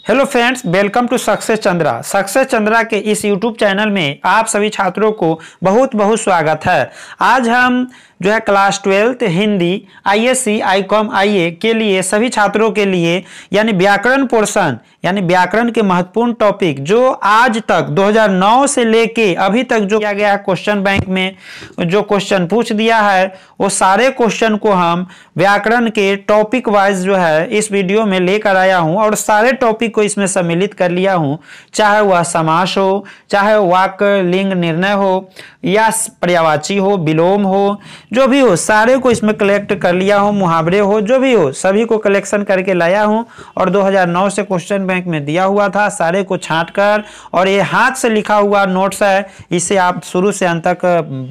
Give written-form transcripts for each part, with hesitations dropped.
Hello friends, welcome to success Chandra. Success Chandra के इस YouTube channel में आप सभी छात्रों को बहुत बहुत स्वागत है। आज हम जो है क्लास 12 हिंदी आईएससी आईकॉम आईए के लिए सभी छात्रों के लिए यानी व्याकरण पोर्शन यानी व्याकरण के महत्वपूर्ण टॉपिक जो आज तक 2009 से लेके अभी तक जो किया गया है क्वेश्चन बैंक में जो क्वेश्चन पूछ दिया है वो सारे क्वेश्चन को हम व्याकरण के टॉपिक वाइज जो है इस वीडियो में लेकर आया हूं और सारे टॉपिक को इसमें सम्मिलित कर लिया हूं, चाहे वह समास हो, चाहे वाक्य लिंग निर्णय हो या पर्यायवाची हो, विलोम हो, जो भी हो सारे को इसमें कलेक्ट कर लिया हूं, मुहावरे हो जो भी हो सभी को कलेक्शन करके लाया हूं और 2009 से क्वेश्चन बैंक में दिया हुआ था सारे को छांट कर, और ये हाथ से लिखा हुआ नोट्स है, इसे आप शुरू से अंत तक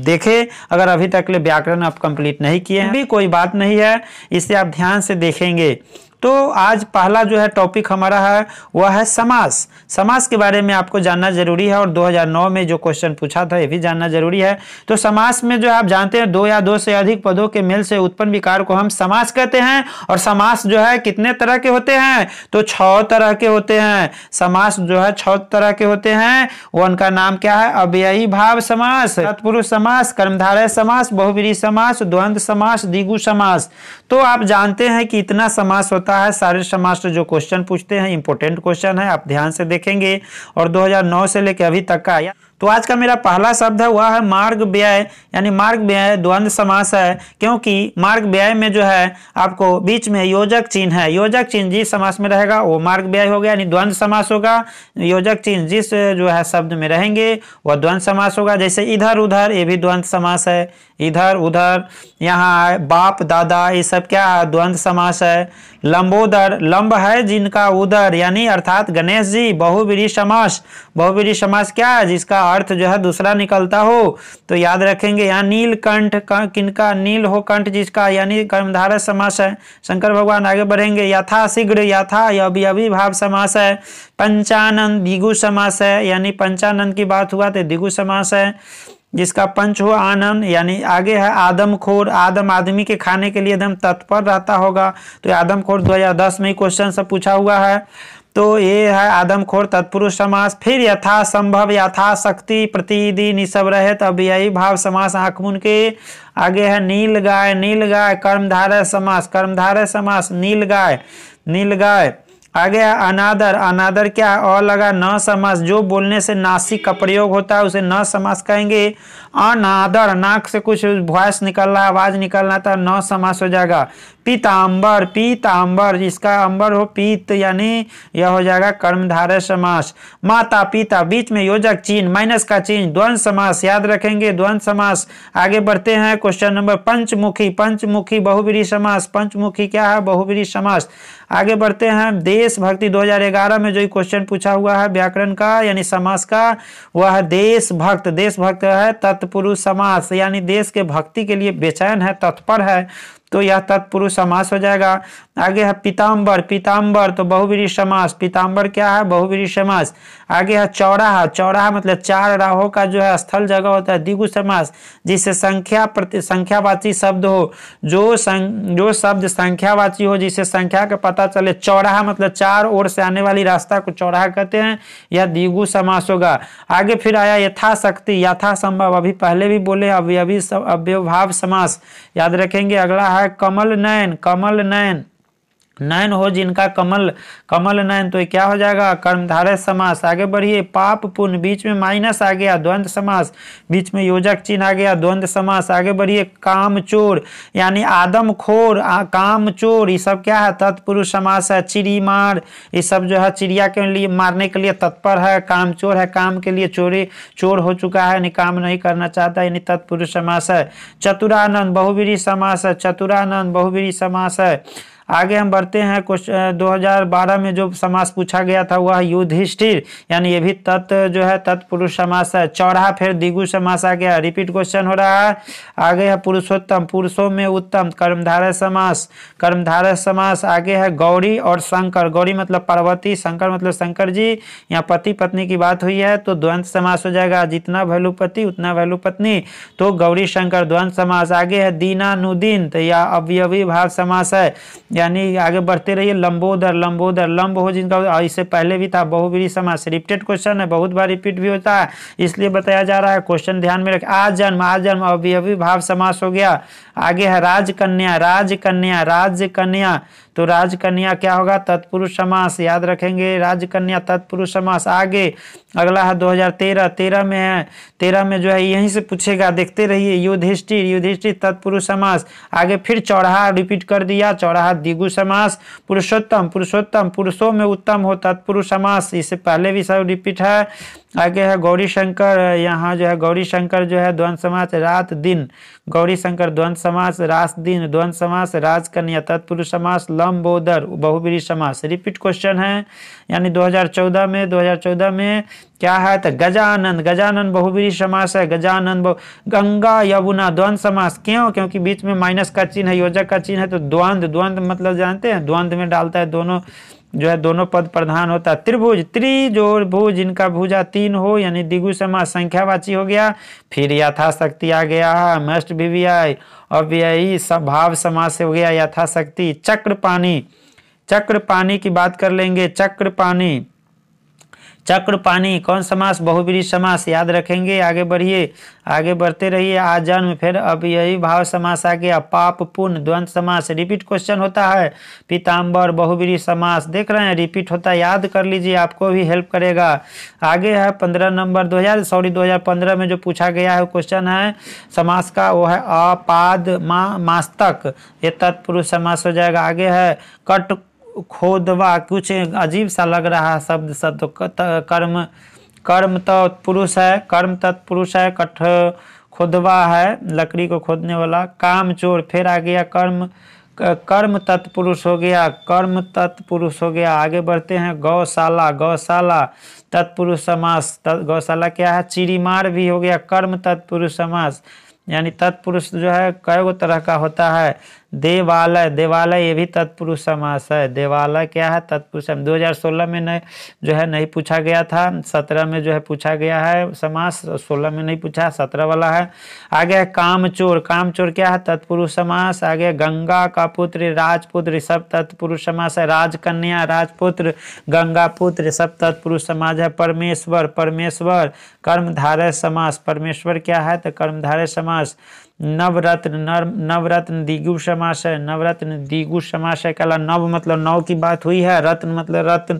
देखें। अगर अभी तक ले व्याकरण आप कंप्लीट नहीं किए हैं भी कोई बात नहीं है, इसे आप ध्यान से देखेंगे। तो आज पहला जो है टॉपिक हमारा है वह है समास। समास के बारे में आपको जानना जरूरी है और 2009 में जो क्वेश्चन पूछा था ये भी जानना जरूरी है। तो समास में जो आप जानते हैं दो या दो से अधिक पदों के मेल से उत्पन्न विकार को हम समास कहते हैं। और समास जो है कितने तरह के होते हैं? तो 6 तरह के होते हैं। समास जो है 6 तरह के होते हैं। वो उनका नाम क्या है? अव्ययी भाव समास, तत्पुरुष समास, कर्मधारय समास, बहुव्रीहि समास, द्वंद्व समास, द्विगु समास। तो आप जानते हैं कि इतना समास होता है। सारे समास जो क्वेश्चन पूछते हैं इंपॉर्टेंट क्वेश्चन है, आप ध्यान से देखेंगे और 2009 से लेकर अभी तक का आया। तो आज का मेरा पहला शब्द है वह है मार्ग व्यय, यानी मार्ग व्यय द्वंद्व समास है, क्योंकि मार्ग व्यय में जो है आपको बीच में योजक चिन्ह है। योजक चिन्ह जिस समास में रहेगा वो मार्ग व्यय हो गया, यानी द्वंद्व समास होगा। योजक चिन्ह जिस जो है शब्द में रहेंगे वह द्वंद्व समास होगा। जैसे इधर उधर, ये भी द्वंद्व समास है। इधर उधर, यहाँ बाप दादा, ये सब क्या है? द्वंद्व समास है। लंबोदर, लंब है जिनका उदर, यानी अर्थात गणेश जी। बहुव्रीहि समास, बहुव्रीहि समास क्या है? जिसका अर्थ जो है दूसरा निकलता हो, तो याद रखेंगे। यहाँ नीलकंठ, किनका? नील हो कंठ जिसका, यानी कर्मधारय समास है। शंकर भगवान आगे बढ़ेंगे। यथाशीघ्र, यथा अव्ययी भाव समास है। पंचानन द्विगु समास है, यानी पंचानन की बात हुआ तो द्विगु समास है। जिसका पंच हो आनंद, यानी आगे है आदमखोर। आदम आदमी के खाने के लिए एकदम तत्पर रहता होगा, तो आदमखोर 2010 में क्वेश्चन सब पूछा हुआ है। तो ये है आदमखोर तत्पुरुष समास। फिर यथा संभव, यथा शक्ति, प्रतिदिन, ये सब रहे तो अव्ययी भाव समास आंख मुन के। आगे है नील गाय, नील गाय कर्मधारय समास, कर्मधारय समास नील गाय, नील गाय। आगे है अनादर, अनादर क्या है? अ लगा न समास, जो बोलने से नासिक का प्रयोग होता है उसे न समास कहेंगे। अनादर, नाक से कुछ वॉइस निकल रहा है, आवाज निकल रहा था, न समास हो जाएगा। पीताम्बर, पीताम्बर जिसका अंबर हो पीत, यानी यह हो जाएगा कर्मधारय समास। माता पिता, बीच में योजक चिन्ह माइनस का चिन्ह, द्वंद्व समास, याद रखेंगे द्वंद्व समास। आगे बढ़ते हैं क्वेश्चन नंबर। पंचमुखी, पंचमुखी बहुव्रीहि समास, पंचमुखी क्या है? बहुव्रीहि समास। आगे बढ़ते हैं। देशभक्ति 2011 में जो क्वेश्चन पूछा हुआ है व्याकरण का यानी समास का, वह है देशभक्त। देशभक्त है तत्पुरुष समास, यानी देश के भक्ति के लिए बेचैन है, तत्पर है, तो यह तत्पुरुष समास हो जाएगा। आगे है पीताम्बर, पीताम्बर तो बहुव्रीहि समास। पीताम्बर क्या है? बहुव्रीहि समास। आगे है चौराहा, चौराहा मतलब 4 राहों का जो है स्थल जगह होता है, द्विगु समास। जिससे संख्यावाची शब्द हो, जो शब्द संख्यावाची हो, जिससे संख्या का पता चले। चौराहा मतलब 4 ओर से आने वाली रास्ता को चौराहा कहते हैं, यह द्विगु समास होगा। आगे फिर आया यथाशक्ति, यथासंभव, अभी पहले भी बोले अव्ययभाव समास, याद रखेंगे। अगला है कमल नयन, कमल नयन, नयन हो जिनका कमल, कमल नयन, तो ये क्या हो जाएगा? कर्मधारय समास। आगे बढ़िए। पाप पुण्य, बीच में माइनस आ गया, द्वंद्व समास। बीच में योजक चिन्ह आ गया, द्वंद्व समास। आगे बढ़िए। कामचोर, यानी आदमखोर, कामचोर, ये सब क्या है? तत्पुरुष समास है। चिड़ीमार, ये सब जो है चिड़िया के लिए मारने के लिए तत्पर है। कामचोर है, काम के लिए चोर हो चुका है, यानी काम नहीं करना चाहता, यानी तत्पुरुष समास है। चतुरानंद बहुव्रीहि समास है, चतुरानंद बहुव्रीहि समास है। आगे हम बढ़ते हैं। क्वेश्चन 2012 में जो समास पूछा गया था वह युधिष्ठिर, यानी ये भी जो है तत्पुरुष समास है। चौराहा फिर द्विगु समास आ गया, रिपीट क्वेश्चन हो रहा है। आगे है पुरुषोत्तम, पुरुषों में उत्तम, कर्मधारय समास, कर्मधारय समास। आगे है गौरी और शंकर, गौरी मतलब पार्वती, शंकर मतलब शंकर जी, यहाँ पति पत्नी की बात हुई है तो द्वंद्व समास हो जाएगा। जितना वैल्यू पति उतना वैल्यू पत्नी, तो गौरी शंकर द्वंद्व समास। आगे है दीनानुदीन, तो यह अव्ययी भाव समास है, यानी आगे बढ़ते रहिए। लंबोदर, लंबोदर, लंब हो जिनका, इससे पहले भी था बहुब्रीहि समास। रिपीटेड क्वेश्चन है, बहुत बार रिपीट भी होता है, इसलिए बताया जा रहा है। क्वेश्चन ध्यान में रखें। आजन्म, आजन्म अवयवी भाव समास हो गया। आगे है राजकन्या, राजकन्या, राजकन्या, तो राजकन्या क्या होगा? तत्पुरुष समास, याद रखेंगे, राजकन्या तत्पुरुष समास। आगे अगला है 2013, 13 में है, 13 में जो है यहीं से पूछेगा, देखते रहिए। युधिष्ठिर, युधिष्ठिर तत्पुरुष समास। आगे फिर चौराहा रिपीट कर दिया, चौराहा द्विगु समास। पुरुषोत्तम, पुरुषोत्तम, पुरुषों में उत्तम हो, तत्पुरुष समास, इससे पहले भी सब रिपीट है। आगे है गौरी शंकर, यहाँ जो है गौरी शंकर जो है द्वंद्व समास, रात दिन, गौरी शंकर द्वंद्व समास, रात दिन द्वंद्व समास, राजकन्या तत्पुरुष समास, लंबोदर बहुब्रीहि समास। रिपीट क्वेश्चन है, यानी 2014 में क्या है? तो गजानन, गजानन बहुब्रीहि समास है। गजानन गंगा यमुना द्वंद्व समास। क्यों? क्योंकि बीच में माइनस का चिन्ह है, योजक का चिन्ह है, तो द्वंद्व, द्वंद्व मतलब जानते हैं, द्वंद्व में डालता है, दोनों जो है दोनों पद प्रधान होता है। त्रिभुज, त्रिजोड़ भुज, जिनका भुजा 3 हो, यानी द्विगु समास, संख्यावाची हो गया। फिर यथाशक्ति आ गया, मस्ट वीवीआई, अव्ययी भाव समास हो गया यथाशक्ति। चक्रपाणी, चक्रपाणी की बात कर लेंगे। चक्रपाणी, चक्रपाणी कौन समास? बहुब्रीहि समास, याद रखेंगे। आगे बढ़िए, आगे बढ़ते रहिए। आजन्म, फिर अव्ययी भाव समास आ गया। पाप पुण्य द्वंद्व समास, रिपीट क्वेश्चन होता है। पीताम्बर बहुब्रीहि समास, देख रहे हैं रिपीट होता है, याद कर लीजिए, आपको भी हेल्प करेगा। आगे है 15 नंबर 2015 में जो पूछा गया है क्वेश्चन है समास का, वो है अपाद मास्तक, ये तत्पुरुष समास हो जाएगा। आगे है कट खोदवा, कुछ अजीब सा लग रहा है शब्द, तो कर्म, कर्म तत्पुरुष है, कर्म तत्पुरुष है। कठ खोदवा है, लकड़ी को खोदने वाला। कामचोर, फिर आ गया कर्म, कर्म तत्पुरुष हो गया, कर्म तत्पुरुष हो गया। आगे बढ़ते हैं। गौशाला, गौशाला तत्पुरुष समास, गौशाला क्या है? चिड़ीमार भी हो गया, कर्म तत्पुरुष समास, यानी तत्पुरुष जो है कई तरह का होता है। देवालय, देवालय ये भी तत्पुरुष समास है। देवालय क्या है? तत्पुरुष। 2016 में जो है नहीं पूछा गया था, 17 में जो है पूछा गया है समास, 16 में नहीं पूछा, 17 वाला है। आगे है कामचोर, कामचोर क्या है? तत्पुरुष समास। आगे गंगा का पुत्र, राजपुत्र, सब तत्पुरुष समास है। राजकन्या, राजपुत्र, गंगा पुत्र, सब तत्पुरुष समास है। परमेश्वर, परमेश्वर कर्मधारय समास, परमेश्वर क्या है? तो कर्मधारय समास। नवरत्न, नवरत्न द्विगु समास है, नवरत्न द्विगु समास है। कहला नव मतलब 9 की बात हुई है, रत्न मतलब रत्न,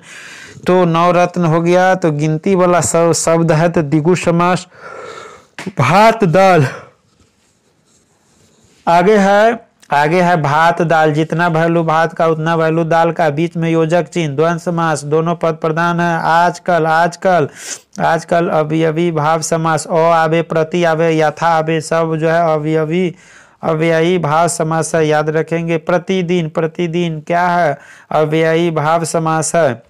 तो 9 रत्न हो गया, तो गिनती वाला शब्द है, तो द्विगु समास। भात दाल, आगे है भात दाल, जितना वैल्यू भात का उतना वैल्यू दाल का, बीच में योजक चिन्ह, द्वंद्व समास, दोनों पद प्रधान है। आजकल, आजकल, आजकल अवयवी भाव समास, अ आवे, प्रति आवे, यथा आवे, सब जो है अवयवी अव्ययी भाव समास है, याद रखेंगे। प्रतिदिन, प्रतिदिन क्या है? अव्ययी भाव समास है।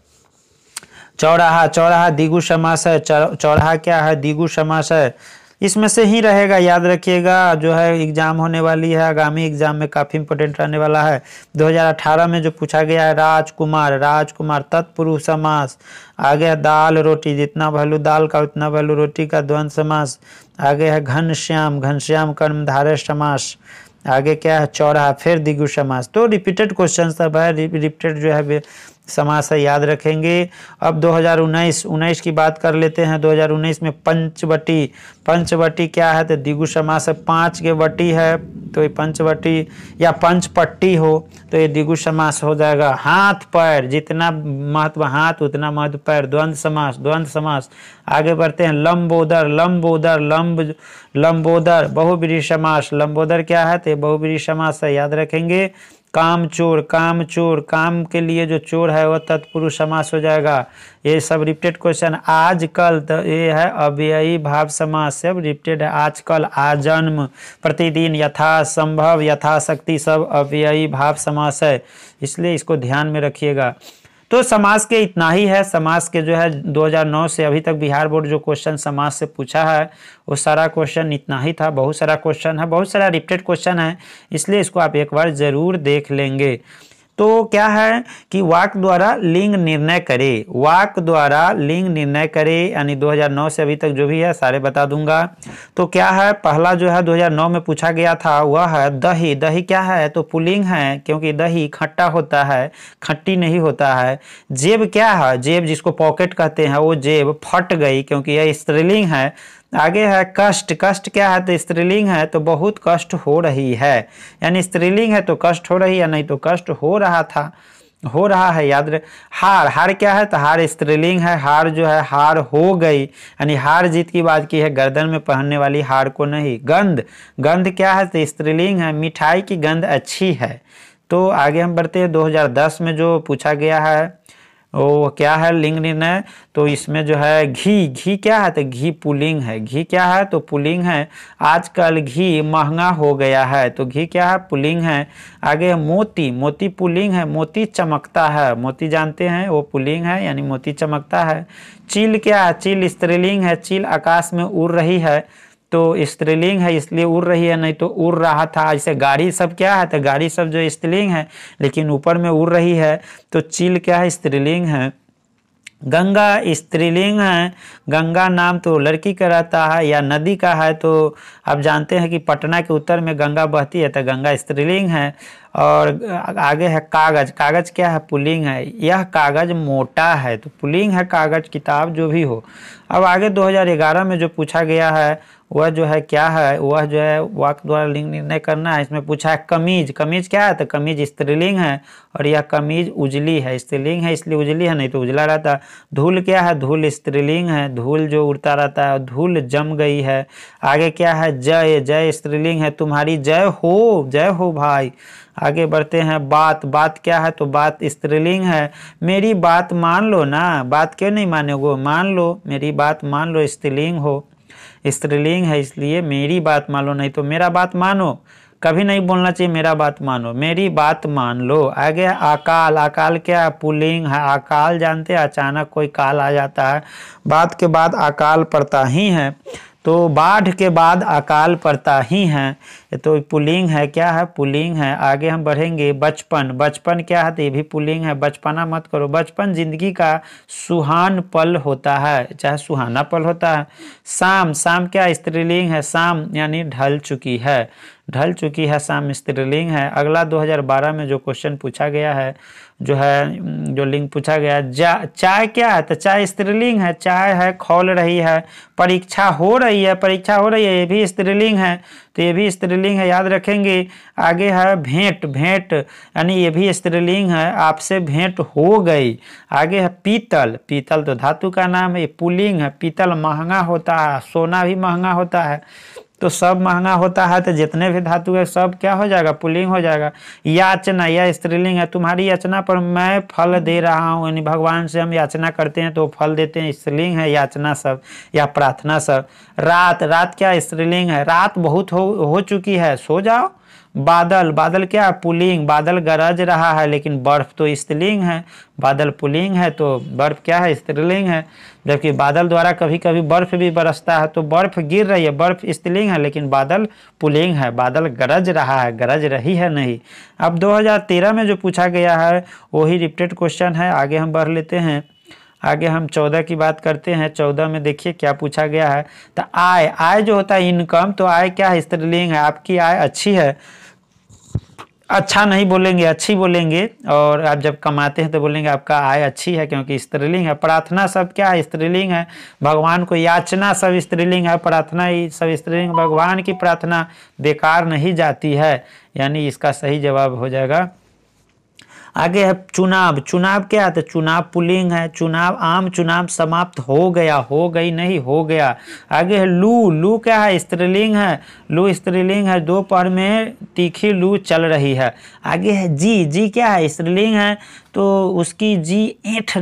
चौराहा, चौराहा द्विगु समास है, चौराहा क्या है? द्विगु समास है। इसमें से ही रहेगा, याद रखिएगा, जो है एग्जाम होने वाली है, आगामी एग्जाम में काफ़ी इंपोर्टेंट रहने वाला है। 2018 में जो पूछा गया है राजकुमार, राजकुमार तत्पुरुष समास। आगे है दाल रोटी, जितना वैल्यू दाल का उतना वैल्यू रोटी का, द्वंद्व समास। आगे है घनश्याम, घनश्याम कर्मधारय समास। आगे क्या है? चौराहा, फिर द्विगु समास। तो रिपीटेड क्वेश्चन सब है, रिपीटेड जो है समास है, याद रखेंगे। अब 2019 की बात कर लेते हैं। 2019 में पंचवटी, पंचवटी क्या है? तो द्विगु समास है। 5 के वटी है, तो ये पंचवटी, या पंचपट्टी हो तो ये द्विगु समास हो जाएगा। हाथ पैर, जितना महत्व हाथ उतना महत्व पैर, द्वंद्व समास, द्वंद्व समास। आगे बढ़ते हैं। लंबोदर, लंबोदर, लंबोदर बहुब्रीहि समास। लंबोदर क्या है? तो बहुब्रीहि समास है, याद रखेंगे। कामचोर, कामचोर, काम के लिए जो चोर है वह तत्पुरुष समास हो जाएगा। ये सब रिपीटेड क्वेश्चन। आजकल, तो ये है अव्ययी भाव समास, सब रिपीटेड है। आजकल, आजन्म, प्रतिदिन, यथासंभव, यथाशक्ति, सब अव्ययी भाव समास है, इसलिए इसको ध्यान में रखिएगा। तो समास के इतना ही है। समास के जो है 2009 से अभी तक बिहार बोर्ड जो क्वेश्चन समास से पूछा है वो सारा क्वेश्चन इतना ही था। बहुत सारा क्वेश्चन है, बहुत सारा रिपीटेड क्वेश्चन है, इसलिए इसको आप एक बार ज़रूर देख लेंगे। तो क्या है कि वाक द्वारा लिंग निर्णय करे, वाक द्वारा लिंग निर्णय करे, यानी 2009 से अभी तक जो भी है सारे बता दूंगा। तो क्या है, पहला जो है 2009 में पूछा गया था वह है दही। दही क्या है, तो पुल्लिंग है, क्योंकि दही खट्टा होता है, खट्टी नहीं होता है। जेब क्या है, जेब जिसको पॉकेट कहते हैं, वो जेब फट गई, क्योंकि यह स्त्रीलिंग है। आगे है कष्ट। कष्ट क्या है, तो स्त्रीलिंग है, तो बहुत कष्ट हो रही है, यानी स्त्रीलिंग है तो कष्ट हो रही है, नहीं तो कष्ट हो रहा था, हो रहा है, याद रहे। हार। हार क्या है, तो हार स्त्रीलिंग है, हार जो है हार हो गई, यानी हार जीत की बात की है, गर्दन में पहनने वाली हार को नहीं। गंध। गंध क्या है, तो स्त्रीलिंग है, मिठाई की गंध अच्छी है। तो आगे हम बढ़ते हैं 2010 में जो पूछा गया है वो क्या है लिंग निर्णय, तो इसमें जो है घी। घी क्या है, तो घी पुल्लिंग है। घी क्या है, तो पुल्लिंग है। आजकल घी महंगा हो गया है, तो घी क्या है, पुल्लिंग है। आगे मोती। मोती पुल्लिंग है, मोती चमकता है, मोती जानते हैं वो पुल्लिंग है, यानी मोती चमकता है। चील क्या है, चील स्त्रीलिंग है, चील आकाश में उड़ रही है, तो स्त्रीलिंग है इसलिए उड़ रही है, नहीं तो उड़ रहा था। ऐसे गाड़ी सब क्या है, तो गाड़ी सब जो स्त्रीलिंग है लेकिन ऊपर में उड़ रही है, तो चील क्या है, स्त्रीलिंग है। गंगा स्त्रीलिंग है, गंगा नाम तो लड़की का रहता है या नदी का है, तो आप जानते हैं कि पटना के उत्तर में गंगा बहती है, तो गंगा स्त्रीलिंग है। और आगे है कागज। कागज क्या है, पुल्लिंग है, यह कागज मोटा है, तो पुल्लिंग है कागज, किताब जो भी हो। अब आगे 2011 में जो पूछा गया है वह जो है क्या है, वह जो है वाक द्वारा लिंग निर्णय करना है। इसमें पूछा है कमीज। कमीज क्या है, तो कमीज स्त्रीलिंग है, और यह कमीज उजली है, स्त्रीलिंग है इसलिए उजली है, नहीं तो उजला रहता। धूल क्या है, धूल स्त्रीलिंग है, धूल जो उड़ता रहता है, धूल जम गई है। आगे क्या है जय। जय स्त्रीलिंग है, तुम्हारी जय हो, जय हो भाई। आगे बढ़ते हैं बात। बात क्या है, तो बात स्त्रीलिंग है, मेरी बात मान लो ना, बात क्यों नहीं मानोगे, मान लो, मेरी बात मान लो, स्त्रीलिंग हो, स्त्रीलिंग है इसलिए मेरी बात मान लो, नहीं तो मेरा बात मानो, कभी नहीं बोलना चाहिए मेरा बात मानो, मेरी बात मान लो। आगे अकाल। अकाल क्या है, पुल्लिंग है, अकाल जानते हैं, अचानक कोई काल आ जाता है, बात के बाद अकाल पड़ता ही है, तो बाढ़ के बाद अकाल पड़ता ही है, तो पुल्लिंग है, क्या है, पुल्लिंग है। आगे हम बढ़ेंगे बचपन। बचपन क्या है, तो ये भी पुल्लिंग है, बचपना मत करो। बचपन जिंदगी का सुहान पल होता है, चाहे सुहाना पल होता है। शाम। शाम क्या स्त्रीलिंग है, शाम यानी ढल चुकी है, ढल चुकी है, शाम स्त्रीलिंग है। अगला 2012 में जो क्वेश्चन पूछा गया है, जो है जो लिंग पूछा गया है, चाय क्या है, तो चाय स्त्रीलिंग है, चाय है खौल रही है। परीक्षा हो रही है, परीक्षा हो रही है, ये भी स्त्रीलिंग है, तो ये भी स्त्रीलिंग है, याद रखेंगे। आगे है भेंट। भेंट यानी ये भी स्त्रीलिंग है, आपसे भेंट हो गई। आगे है पीतल। पीतल तो धातु का नाम है, पुल्लिंग है, पीतल महंगा होता है, सोना भी महंगा होता है, तो सब महंगा होता है, तो जितने भी धातु है सब क्या हो जाएगा, पुल्लिंग हो जाएगा। याचना, यह स्त्रीलिंग है, तुम्हारी याचना पर मैं फल दे रहा हूँ, यानी भगवान से हम याचना करते हैं तो फल देते हैं, स्त्रीलिंग है याचना सब या प्रार्थना सब। रात। रात क्या स्त्रीलिंग है, रात बहुत हो चुकी है, सो जाओ। बादल। बादल क्या पुल्लिंग, बादल गरज रहा है, लेकिन बर्फ तो स्त्रीलिंग है, बादल पुल्लिंग है, तो बर्फ क्या है, स्त्रीलिंग है। जबकि बादल द्वारा कभी कभी बर्फ भी बरसता है, तो बर्फ गिर रही है, बर्फ स्त्रीलिंग है, लेकिन बादल पुल्लिंग है, बादल गरज रहा है, गरज रही है नहीं। अब 2013 में जो पूछा गया है वही रिपीटेड क्वेश्चन है, आगे हम बढ़ लेते हैं। आगे हम 14 की बात करते हैं। 14 में देखिए क्या पूछा गया है, तो आय। आय जो होता है इनकम, तो आय क्या है, स्त्रीलिंग है, आपकी आय अच्छी है। अच्छा नहीं बोलेंगे, अच्छी बोलेंगे, और आप जब कमाते हैं तो बोलेंगे आपका आय अच्छी है, क्योंकि स्त्रीलिंग है। प्रार्थना सब क्या है, स्त्रीलिंग है, भगवान को याचना सब स्त्रीलिंग है, प्रार्थना ही सब स्त्रीलिंग। भगवान की प्रार्थना बेकार नहीं जाती है, यानी इसका सही जवाब हो जाएगा। आगे है चुनाव। चुनाव क्या है, तो चुनाव पुल्लिंग है, चुनाव आम चुनाव समाप्त हो गया, हो गई नहीं, हो गया। आगे है लू। लू क्या है, स्त्रीलिंग है, लू स्त्रीलिंग है, दोपहर में तीखी लू चल रही है। आगे है जी। जी क्या है, स्त्रीलिंग है, तो उसकी जी ऐंठ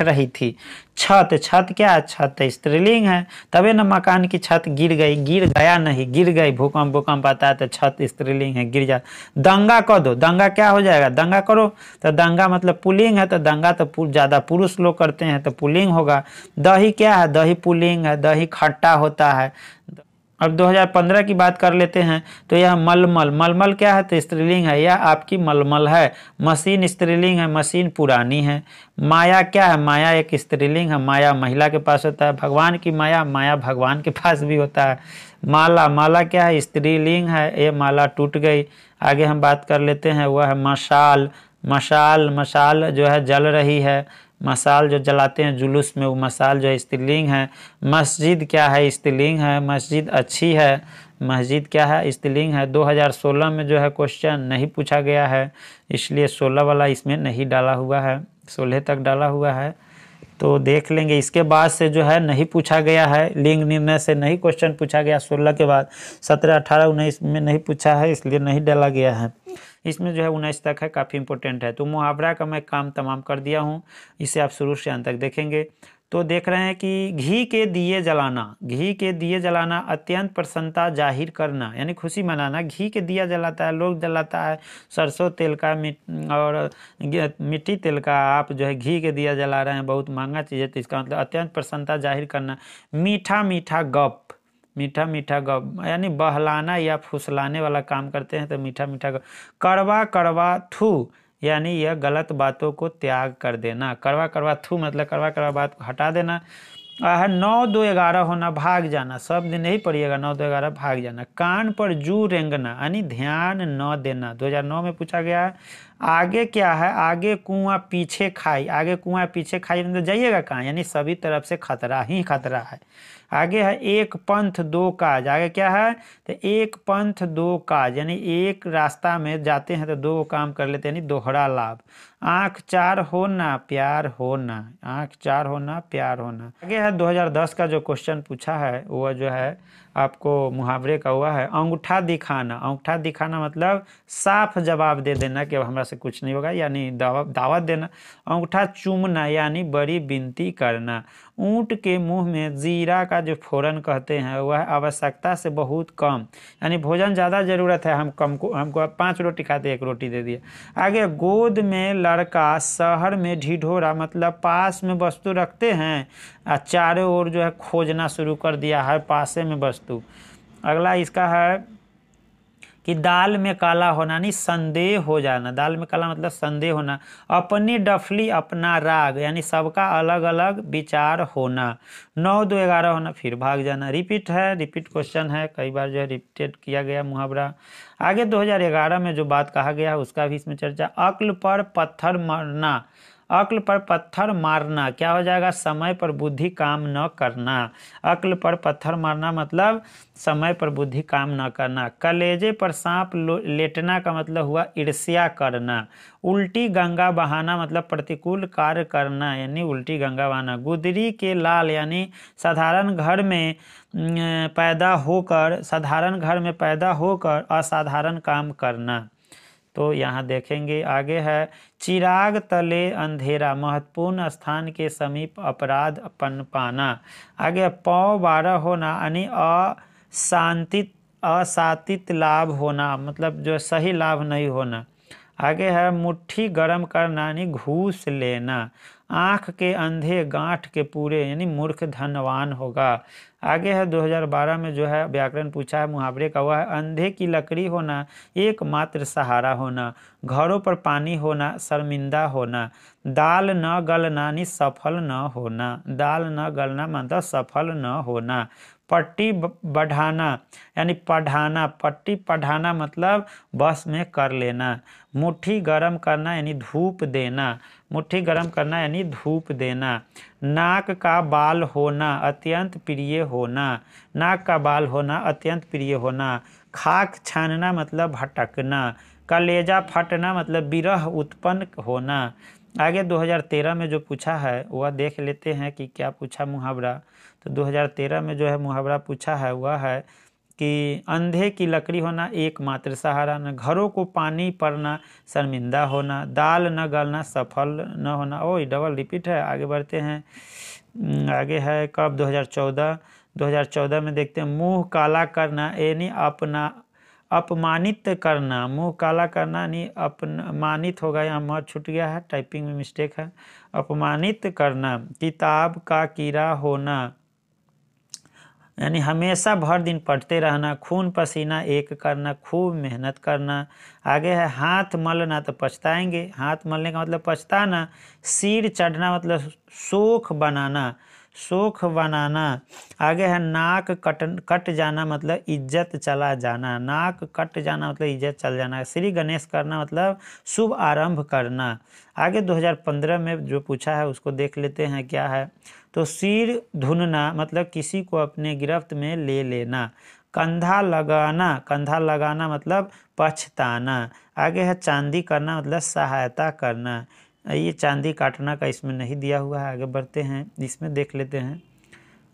रही थी। छत। छत क्या है, छत स्त्रीलिंग है, तबे न मकान की छत गिर गई, गिर गया नहीं, गिर गई, भूकंप आता है तो छत स्त्रीलिंग है, गिर जा। दंगा कर दो। दंगा क्या हो जाएगा, दंगा करो, तो दंगा मतलब पुल्लिंग है, तो दंगा तो ज़्यादा पुरुष लोग करते हैं, तो पुल्लिंग होगा। दही क्या है, दही पुल्लिंग है, दही खट्टा होता है, अब 2015 की बात कर लेते हैं तो यह मलमल, मलमल क्या है तो स्त्रीलिंग है, यह आपकी मलमल है। मशीन स्त्रीलिंग है, मशीन पुरानी है। माया क्या है, माया एक स्त्रीलिंग है, माया महिला के पास होता है। भगवान की माया, माया भगवान के पास भी होता है। माला, माला क्या है स्त्रीलिंग है, ये माला टूट गई। आगे हम बात कर लेते हैं वह है मशाल, मशाल, मशाल जो है जल रही है, मशाल जो जलाते हैं जुलूस में वो मशाल जो है स्त्रीलिंग है। मस्जिद क्या है स्त्रीलिंग है, मस्जिद अच्छी है, मस्जिद क्या है स्त्रीलिंग है। 2016 में जो है क्वेश्चन नहीं पूछा गया है, इसलिए 16 वाला इसमें नहीं डाला हुआ है, 16 तक डाला हुआ है तो देख लेंगे। इसके बाद से जो है नहीं पूछा गया है, लिंग निर्णय से नहीं क्वेश्चन पूछा गया 16 के बाद। 17, 18, 19 में नहीं पूछा है इसलिए नहीं डाला गया है। इसमें जो है 19 तक है, काफ़ी इंपॉर्टेंट है। तो मुहावरा का मैं काम तमाम कर दिया हूँ, इसे आप शुरू से अंत तक देखेंगे तो देख रहे हैं कि घी के दिए जलाना, घी के दिए जलाना अत्यंत प्रसन्नता जाहिर करना यानी खुशी मनाना। घी के दिया जलाता है, लोग जलाता है सरसों तेल का और मिट्टी तेल का, आप जो है घी के दिया जला रहे हैं, बहुत महंगा चीज़ है, तो इसका मतलब अत्यंत प्रसन्नता जाहिर करना। मीठा मीठा गप, मीठा मीठा गप यानी बहलाना या फुसलाने वाला काम करते हैं तो मीठा मीठा गप। कड़वा कड़वा थू यानी यह गलत बातों को त्याग कर देना। कड़वा कड़वा थू मतलब कड़वा कड़वा बात को हटा देना। है 9, 2, 11 होना, भाग जाना, शब्द नहीं पढ़िएगा, 9, 2, 11 भाग जाना। कान पर जू रेंगना यानी ध्यान न देना, 2009 में पूछा गया है। आगे क्या है, आगे कुआं पीछे खाई, आगे कुआं पीछे खाई मतलब जाइएगा कहाँ, यानी सभी तरफ से खतरा ही खतरा है। आगे है एक पंथ दो काज, आगे क्या है तो एक पंथ दो काज यानी एक रास्ता में जाते हैं तो दो काम कर लेते हैं यानी दोहरा लाभ। आँख चार होना प्यार होना, आँख चार होना प्यार होना। आगे है 2010 का जो क्वेश्चन पूछा है वह जो है आपको मुहावरे का हुआ है अंगूठा दिखाना। अंगूठा दिखाना मतलब साफ जवाब दे देना कि अब हमरा से कुछ नहीं होगा यानी दावत देना। अंगूठा चूमना यानी बड़ी विनती करना। ऊँट के मुंह में जीरा का जो फोरन कहते हैं वह आवश्यकता से बहुत कम यानी भोजन ज़्यादा ज़रूरत है, हमको 5 रोटी खाते 1 रोटी दे दिए। आगे गोद में लड़का शहर में ढिढोरा मतलब पास में वस्तु रखते हैं चारों ओर जो है खोजना शुरू कर दिया है पासे में वस्तु। अगला इसका है कि दाल में काला होना नहीं संदेह हो जाना, दाल में काला मतलब संदेह होना। अपनी डफली अपना राग यानी सबका अलग अलग विचार होना। 9, 2, 11 होना फिर भाग जाना। रिपीट है, रिपीट क्वेश्चन है, कई बार जो है रिपीटेड किया गया मुहावरा। आगे 2011 में जो बात कहा गया है उसका भी इसमें चर्चा। अक्ल पर पत्थर मारना, अक्ल पर पत्थर मारना क्या हो जाएगा समय पर बुद्धि काम न करना। अक्ल पर पत्थर मारना मतलब समय पर बुद्धि काम न करना। कलेजे पर सांप लेटना का मतलब हुआ ईर्ष्या करना। उल्टी गंगा बहाना मतलब प्रतिकूल कार्य करना यानी उल्टी गंगा बहाना। गुदरी के लाल यानी साधारण घर में पैदा होकर असाधारण काम करना। तो यहाँ देखेंगे आगे है चिराग तले अंधेरा महत्वपूर्ण स्थान के समीप अपराध पनपाना। आगे पौ 12 होना यानी असातित लाभ होना मतलब जो सही लाभ नहीं होना। आगे है मुट्ठी गर्म करना यानी घूस लेना। आँख के अंधे गांठ के पूरे यानी मूर्ख धनवान होगा। आगे है 2012 में जो है व्याकरण पूछा है मुहावरे का, वह है अंधे की लकड़ी होना एकमात्र सहारा होना। घरों पर पानी होना शर्मिंदा होना। दाल न गलना नि सफल न होना, दाल न गलना मतलब सफल न होना। पट्टी बढ़ाना यानी पढ़ाना, पट्टी पढ़ाना मतलब बस में कर लेना। मुट्ठी गर्म करना यानी धूप देना, मुट्ठी गर्म करना यानी धूप देना। नाक का बाल होना अत्यंत प्रिय होना, नाक का बाल होना अत्यंत प्रिय होना। खाक छानना मतलब भटकना। कलेजा फटना मतलब विरह उत्पन्न होना। आगे 2013 में जो पूछा है वह देख लेते हैं कि क्या पूछा मुहावरा। तो 2013 में जो है मुहावरा पूछा है वह है कि अंधे की लकड़ी होना एकमात्र सहारा न। घरों को पानी पड़ना शर्मिंदा होना। दाल न गलना सफल न होना। ओ डबल रिपीट है, आगे बढ़ते हैं। आगे है कब 2014 में देखते हैं मुंह काला करना यानी अपना अपमानित करना। मुंह काला करना नहीं अपमानित होगा, यहाँ मत छूट गया है, टाइपिंग में मिस्टेक है। अपमानित करना। किताब का कीड़ा होना यानी हमेशा भर दिन पढ़ते रहना, खून पसीना एक करना, खूब मेहनत करना। आगे है हाथ मलना तो पछताएंगे, हाथ मलने का मतलब पछताना। सिर चढ़ना मतलब शोख बनाना, शोख बनाना। आगे है नाक कट जाना मतलब इज्जत चला जाना, नाक कट जाना मतलब इज्जत चल जाना। श्री गणेश करना मतलब शुभ आरंभ करना। आगे 2015 में जो पूछा है उसको देख लेते हैं क्या है। तो सिर धुनना मतलब किसी को अपने गिरफ्त में ले लेना। कंधा लगाना, कंधा लगाना मतलब पछताना। आगे है चांदी करना मतलब सहायता करना। ये चांदी काटना का इसमें नहीं दिया हुआ है, आगे बढ़ते हैं, इसमें देख लेते हैं।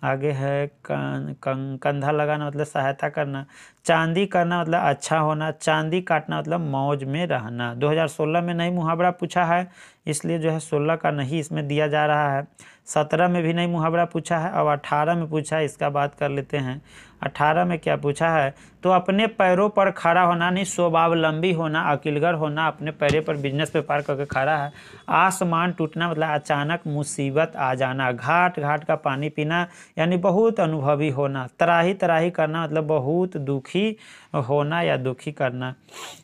आगे है कंधा लगाना मतलब सहायता करना, चांदी करना मतलब अच्छा होना, चांदी काटना मतलब मौज में रहना। 2016 में नहीं मुहावरा पूछा है, इसलिए जो है 16 का नहीं इसमें दिया जा रहा है। 17 में भी नहीं मुहावरा पूछा है, अब 18 में पूछा है, इसका बात कर लेते हैं। 18 में क्या पूछा है, तो अपने पैरों पर खड़ा होना नहीं, स्वावलंबी होना, अकिलगर होना, अपने पैरों पर बिजनेस पे पार करके खड़ा है। आसमान टूटना मतलब अचानक मुसीबत आ जाना। घाट घाट का पानी पीना यानी बहुत अनुभवी होना। तराही तराही करना मतलब बहुत दुखी होना या दुखी करना।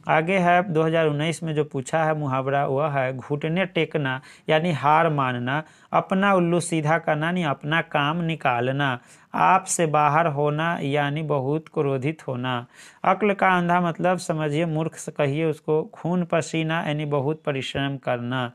आगे है 2019 में जो पूछा है मुहावरा वह है घुटने टेकना यानी हार मानना, अपना उल्लू सीधा करना नहीं अपना काम निकालना, आप से बाहर होना यानी बहुत क्रोधित होना। अक्ल का अंधा मतलब समझिए मूर्ख से कहिए उसको, खून पसीना यानी बहुत परिश्रम करना।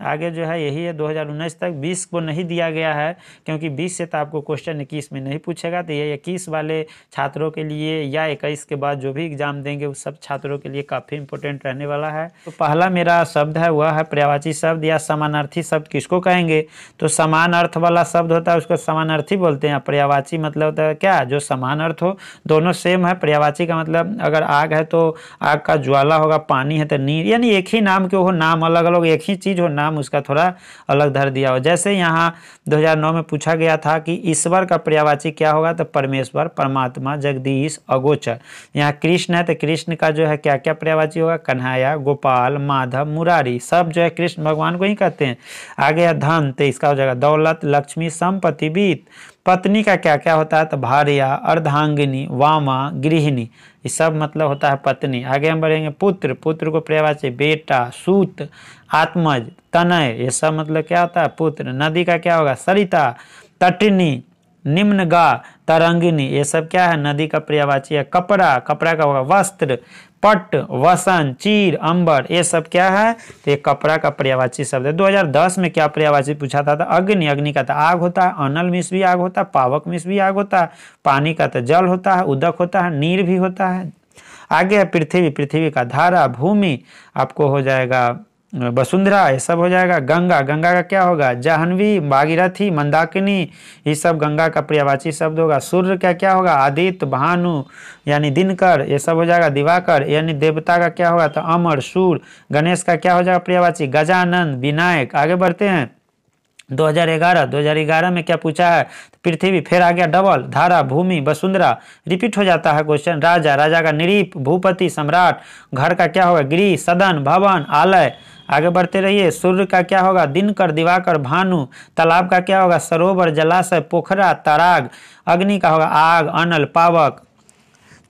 आगे जो है यही है 2019 तक। 20 को नहीं दिया गया है क्योंकि 20 से तो आपको क्वेश्चन 21 में नहीं पूछेगा, तो ये 21 वाले छात्रों के लिए या 21 के बाद जो भी एग्जाम देंगे उस सब छात्रों के लिए काफ़ी इंपॉर्टेंट रहने वाला है। तो पहला मेरा शब्द है वह है पर्यायवाची शब्द या समानार्थी शब्द किसको कहेंगे, तो समान अर्थ वाला शब्द होता है उसको समानार्थी बोलते हैं। पर्यायवाची मतलब होता है क्या, जो समान अर्थ हो, दोनों सेम है। पर्यायवाची का मतलब अगर आग है तो आग का ज्वाला होगा, पानी है तो नीर, यानी एक ही नाम के हो, नाम अलग अलग, एक ही चीज़ हो, नाम उसका थोड़ा अलग धर दिया हो। जैसे यहाँ 2009 में पूछा गया था कि ईश्वर का पर्यायवाची क्या होगा, तो परमेश्वर, परमात्मा, जगदीश, अगोचर। यहाँ कृष्ण है तो कृष्ण का जो है क्या क्या पर्यायवाची होगा, कन्हैया, गोपाल, माधव, मुरारी, सब जो है कृष्ण भगवान को ही कहते हैं। आगे है धन, तो इसका हो जाएगा दौलत, लक्ष्मी, संपत्ति, वित्त। पत्नी का क्या क्या होता है, तो भार्या, अर्धांगिनी, वामा, गृहिणी, ये सब मतलब होता है पत्नी। आगे हम बढ़ेंगे पुत्र, पुत्र को पर्यायवाची बेटा, सूत, आत्मज, तनय, ये सब मतलब क्या होता है पुत्र। नदी का क्या होगा, सरिता, तटिनी, निम्नगा, तरंगिनी, ये सब क्या है नदी का पर्यायवाची है। कपड़ा, कपड़ा का होगा वस्त्र, पट, वसन, चीर, अंबर, ये सब क्या है, तो ये कपड़ा का पर्यायवाची शब्द है। 2010 में क्या पर्यायवाची पूछा था, अग्नि, अग्नि का तो आग होता है, अनल में भी आग होता है, पावक में भी आग होता है, पानी का तो जल होता है, उदक होता है, नीर भी होता है। आगे है पृथ्वी, पृथ्वी का धारा, भूमि आपको हो जाएगा वसुंधरा, ये सब हो जाएगा। गंगा, गंगा का क्या होगा, जाह्नवी, भागीरथी, मंदाकिनी, ये सब गंगा का पर्यायवाची शब्द होगा। सूर्य का क्या होगा, आदित्य, भानु यानी दिनकर, ये सब हो जाएगा। दिवाकर यानी देवता का क्या होगा, तो अमर, सूर्य। गणेश का क्या हो जाएगा पर्यायवाची, गजानन, विनायक। आगे बढ़ते हैं 2011 में क्या पूछा है, पृथ्वी, फिर आ गया डबल, धारा, भूमि, वसुंधरा, रिपीट हो जाता है क्वेश्चन। राजा, राजा का निरीप, भूपति, सम्राट। घर का क्या होगा, गृह, सदन, भवन, आलय। आगे बढ़ते रहिए। सूर्य का क्या होगा, दिनकर, दिवाकर, भानु। तालाब का क्या होगा, सरोवर, जलाशय, पोखरा, तराग। अग्नि का होगा आग, अनल, पावक,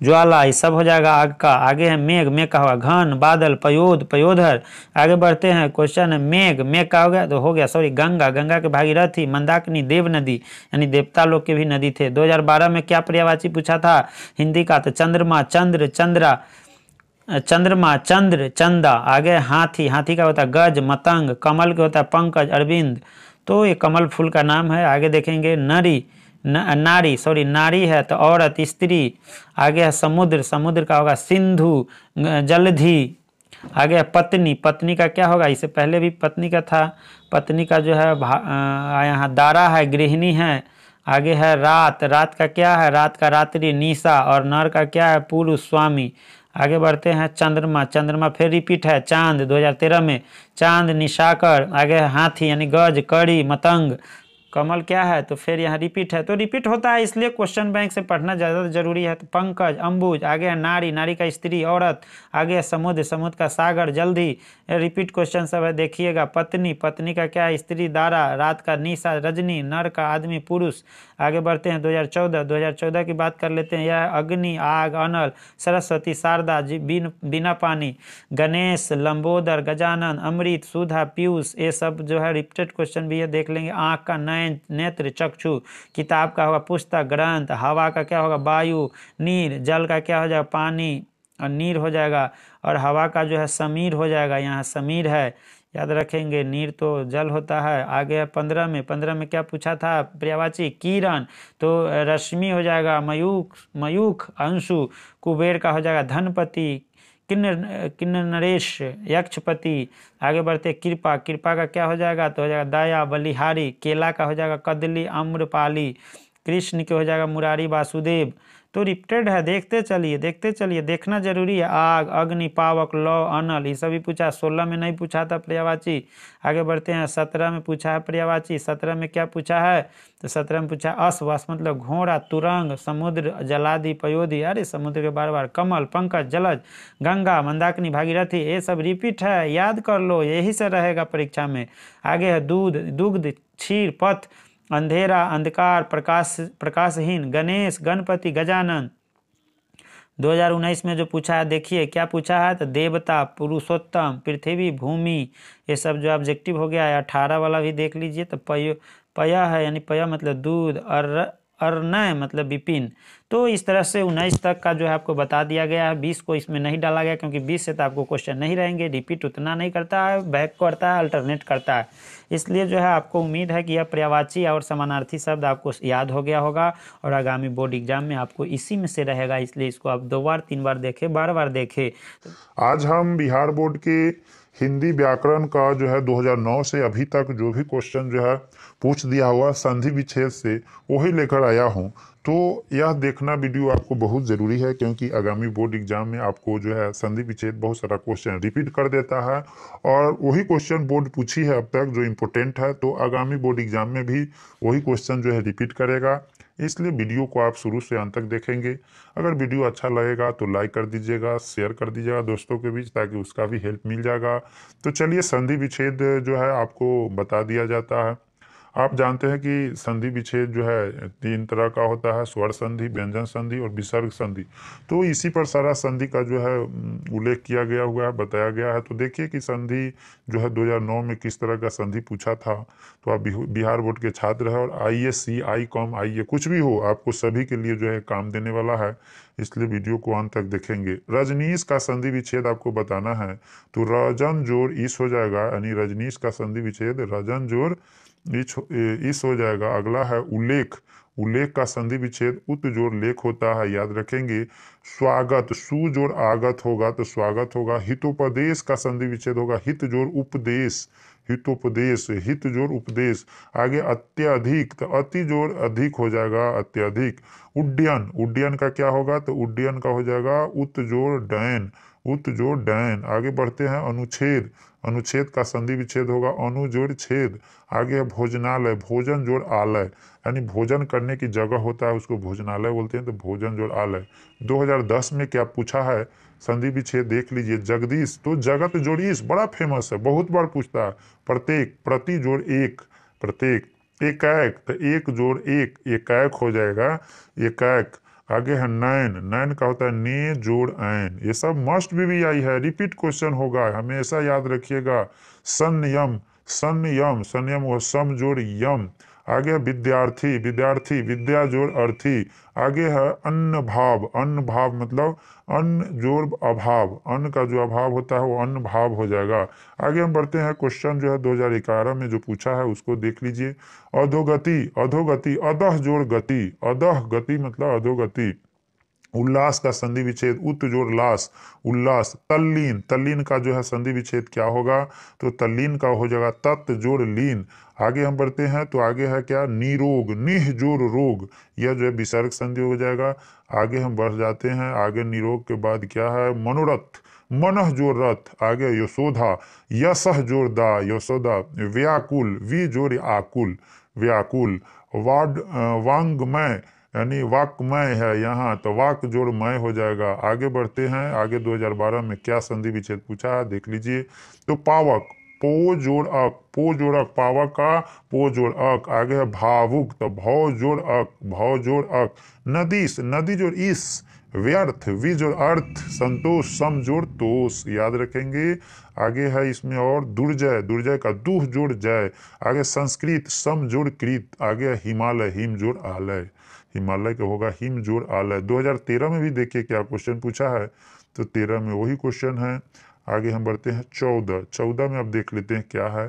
ज्वाला, ये सब हो जाएगा आग का। आगे है मेघ, मेघ का होगा घन, बादल, पयोध, पयोधर। आगे बढ़ते हैं क्वेश्चन है मेघ, मेघ का हो गया तो हो गया सॉरी गंगा, गंगा के भागीरथी, मंदाकिनी, देव नदी यानी देवता लोग के भी नदी थे। 2012 में क्या पर्यायवाची पूछा था हिंदी का, तो चंद्रमा, चंद्र, चंद्रा, चंद्रमा, चंद्र, चंदा। आगे हाथी, हाथी का होता है गज, मतंग। कमल के होता है पंकज, अरविंद, तो ये कमल फूल का नाम है। आगे देखेंगे नरी, नारी सॉरी नारी है तो औरत, स्त्री। आगे है समुद्र, समुद्र का होगा सिंधु, जलधि। आगे है पत्नी, पत्नी का क्या होगा, इससे पहले भी पत्नी का था, पत्नी का जो है यहाँ दारा है, गृहिणी है। आगे है रात, रात का क्या है, रात का रात्रि, निशा। और नर का क्या है, पुरुष, स्वामी। आगे बढ़ते हैं चंद्रमा, चंद्रमा फिर रिपीट है, चांद 2013 में, चांद, निशाकर। आगे है हाथी यानी गज, कड़ी, मतंग, कमल क्या है, तो फिर यहाँ रिपीट है, तो रिपीट होता है इसलिए क्वेश्चन बैंक से पढ़ना ज़्यादा जरूरी है। तो पंकज, अंबुज, आगे है नारी, नारी का स्त्री औरत, आगे है समुद्र, समुद्र का सागर जल्दी, रिपीट क्वेश्चन सब है देखिएगा। पत्नी, पत्नी का क्या है, स्त्री दारा, रात का निशा रजनी, नर का आदमी पुरुष। आगे बढ़ते हैं 2014 की बात कर लेते हैं। यह अग्नि आग अनल, सरस्वती शारदा बिना पानी, गणेश लंबोदर गजानन, अमृत सुधा पीयूष, ये सब जो है रिपीटेड क्वेश्चन भी है देख लेंगे। आँख का नयन नेत्र चक्षु, किताब का होगा पुस्तक ग्रंथ, हवा का क्या होगा वायु, नीर, जल का क्या हो जाएगा पानी और नीर हो जाएगा, और हवा का जो है समीर हो जाएगा, यहाँ समीर है याद रखेंगे, नीर तो जल होता है। आगे है 15 में क्या पूछा था पर्यायवाची, किरण तो रश्मि हो जाएगा, मयूख मयूख अंशु, कुबेर का हो जाएगा धनपति, किन्नर नरेश यक्षपति। आगे बढ़ते कृपा, कृपा का क्या हो जाएगा, तो हो जाएगा दया बलिहारी, केला का हो जाएगा कदली आम्रपाली, कृष्ण के हो जाएगा मुरारी वासुदेव। तो रिपीटेड है, देखते चलिए, देखना जरूरी है। आग अग्नि पावक लौ अनल, ये सभी पूछा। 16 में नहीं पूछा था पर्यायवाची। आगे बढ़ते हैं 17 में पूछा है पर्यायवाची। 17 में क्या पूछा है, तो 17 में पूछा अश्व, अश्व मतलब घोड़ा, तुरंग, समुद्र जलादि पयोधि, अरे समुद्र के बार बार, कमल पंकज जलज, गंगा मंदाकिनी भागीरथी, ये सब रिपीट है, याद कर लो, यही से रहेगा परीक्षा में। आगे है दूध दुग्ध क्षीर पथ, अंधेरा अंधकार प्रकाश प्रकाशहीन, गणेश गणपति गजानन। 2019 में जो पूछा है देखिए क्या पूछा है, तो देवता पुरुषोत्तम पृथ्वी भूमि, ये सब जो ऑब्जेक्टिव हो गया है। 18 वाला भी देख लीजिए, तो पया है, यानी पया मतलब दूध, अर्नय मतलब विपिन। तो इस तरह से 19 तक का जो है आपको बता दिया गया है। 20 को इसमें नहीं डाला गया क्योंकि 20 से तो आपको क्वेश्चन नहीं रहेंगे, रिपीट उतना नहीं करता है, बैक करता है, अल्टरनेट करता है। इसलिए जो है आपको उम्मीद है कि यह पर्यायवाची और समानार्थी शब्द आपको याद हो गया होगा और आगामी बोर्ड एग्जाम में आपको इसी में से रहेगा। इसलिए इसको आप 2 बार 3 बार देखें, बार बार देखें। आज हम बिहार बोर्ड के हिंदी व्याकरण का जो है 2009 से अभी तक जो भी क्वेश्चन जो है पूछ दिया हुआ संधि विच्छेद से वही लेकर आया हूँ। तो यह देखना वीडियो आपको बहुत ज़रूरी है क्योंकि आगामी बोर्ड एग्जाम में आपको जो है संधि विच्छेद बहुत सारा क्वेश्चन रिपीट कर देता है और वही क्वेश्चन बोर्ड पूछी है अब तक जो इम्पोर्टेंट है, तो आगामी बोर्ड एग्जाम में भी वही क्वेश्चन जो है रिपीट करेगा। इसलिए वीडियो को आप शुरू से अंत तक देखेंगे। अगर वीडियो अच्छा लगेगा तो लाइक कर दीजिएगा, शेयर कर दीजिएगा दोस्तों के बीच ताकि उसका भी हेल्प मिल जाएगा। तो चलिए संधि विच्छेद जो है आपको बता दिया जाता है। आप जानते हैं कि संधि विच्छेद जो है 3 तरह का होता है, स्वर संधि, व्यंजन संधि और विसर्ग संधि। तो इसी पर सारा संधि का जो है उल्लेख किया गया हुआ है, बताया गया है। तो देखिए कि संधि जो है 2009 में किस तरह का संधि पूछा था। तो आप बिहार बोर्ड के छात्र हैं और ISC ICOM IE कुछ भी हो आपको सभी के लिए जो है काम देने वाला है, इसलिए वीडियो को अंत तक देखेंगे। रजनीश का संधि विच्छेद आपको बताना है, तो रजन जोड़ ईस हो जाएगा, यानी रजनीश का संधि विच्छेद रजन जोड़ इस हो जाएगा। अगला है उल्लेख, उल्लेख का संधि विच्छेद उत जोड़ लेख होता है, याद रखेंगे। स्वागत, सु जोड़ आगत होगा तो स्वागत होगा। हितोपदेश का संधि विच्छेद होगा हित जोड़ उपदेश, हितोपदेश, हित जोड़ उपदेश। आगे अत्यधिक, तो अति जोड़ अधिक हो जाएगा अत्यधिक। उड्डयन, उड्डयन का क्या होगा, तो उड्डयन का हो जाएगा उत जोड़ डैन, उत जोड़ डैन। आगे बढ़ते हैं अनुच्छेद, अनुच्छेद का संधि विच्छेद होगा अनु जोड़ छेद। आगे है भोजनालय, भोजन जोड़ आलय, यानी भोजन करने की जगह होता है उसको भोजनालय बोलते हैं, तो भोजन जोड़ आलय। 2010 में क्या पूछा है संधि विच्छेद देख लीजिए। जगदीश, तो जगत जोड़ ईश बड़ा फेमस है, बहुत बार पूछता है। प्रत्येक, प्रति जोड़ एक, प्रत्येक। एकाएक, तो एक जोड़ एक, एकाएक हो जाएगा एकाएक। आगे है नयन, नयन का होता है ने जोड़ ऐन, ये सब मस्ट भी आई है, रिपीट क्वेश्चन होगा, हमेशा याद रखिएगा। संयम, संयम, संयम वो सम जोड़ यम। आगे है विद्यार्थी, विद्यार्थी विद्या जोड़ अर्थी। आगे है अन्न भाव, अन्न भाव मतलब अन्न जोड़ अभाव, अन्न का जो अभाव होता है वो अन्न भाव हो जाएगा। आगे हम बढ़ते हैं, क्वेश्चन जो है 2011 में जो पूछा है उसको देख लीजिए। अधोगति, अधोगति अधः जोड़ गति, अधः गति मतलब अधोगति। उल्लास का संधि विच्छेद उत जोड़ लास, उल्लास। तल्लीन, तल्लीन का जो है संधि विच्छेद क्या होगा, तो तल्लीन का हो जाएगा तत् जोड़ लीन। आगे हम बढ़ते हैं तो आगे है क्या, निरोग, निह जोड़ रोग, यह जो है विसर्ग संधि हो जाएगा। आगे हम बढ़ जाते हैं, आगे निरोग के बाद क्या है, मनोरथ, मनः जोड़ रथ। आगे यशोधा, यशः जोड़ दा, यशोदा। व्याकुल, वी जोड़ आकुल, व्याकुल। वांगमय यानी वाक्मय है यहाँ, तो वाक जोड़ मय हो जाएगा। आगे बढ़ते हैं, आगे 2012 में क्या संधि विच्छेद पूछा है देख लीजिए। तो पावक, पो जोड़ अक, पो जोड़ अक, पावक का पो जोड़ अक। आगे है भावुक, तो भौ जोड़ अक, भौ जोड़ अक। नदीस, नदी जोड़ इस। व्यर्थ, वी जोड़ अर्थ। संतोष, सम जोड़ तोष, याद रखेंगे। आगे है इसमें और दुर्जय, दुर्जय का दुह जोड़ जय। आगे संस्कृत, सम जोड़ कृत। आगे हिमालय, हिम जोड़ आलय, हिमालय का होगा हिम जोड़ आलय। 2013 में भी देखिए क्या क्वेश्चन पूछा है, तो 13 में वही क्वेश्चन है। आगे हम बढ़ते हैं 14, 14 में अब देख लेते हैं क्या है।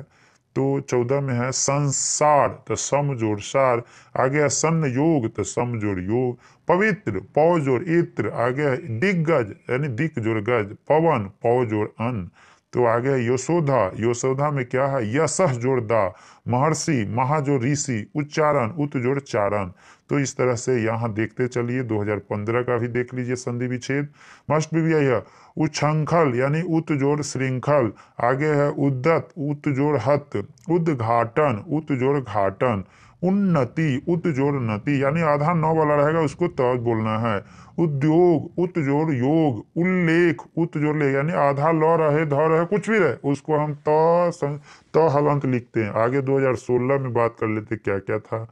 तो 14 में है संसार, तो सम जोड़ सार। आगे है सन्न योग, तो सम जोड़ योग। पवित्र, पौ जोड़ इत्र। आगे है दिग्गज यानी दिक जोड़ गज। पवन, पौ जोड़ अन्न। तो आगे है यशोधा, यशोधा में क्या है, यशः जोड़ दा। महर्षि, महा जोड़ ऋषि। उच्चारण, उत जोड़ चारण। तो इस तरह से यहाँ देखते चलिए। 2015 का भी देख लीजिए संधि विच्छेद। मस्ट भी यही है। उच्छृंखल यानी उत जोड़ श्रृंखल। आगे है उद्दत, उत जोड़ हत। उद्घाटन, उत जोड़ घाटन। उन्नति, उत जोड़ नति, यानी आधा नौ वाला रहेगा उसको तो बोलना है। उद्योग, उत जोड़ योग। उल्लेख, उत जोड़ ले, यानी आधा ल रहे ध रहे कुछ भी रहे उसको हम तो हलंत लिखते हैं। आगे 2016 में बात कर लेते क्या क्या था,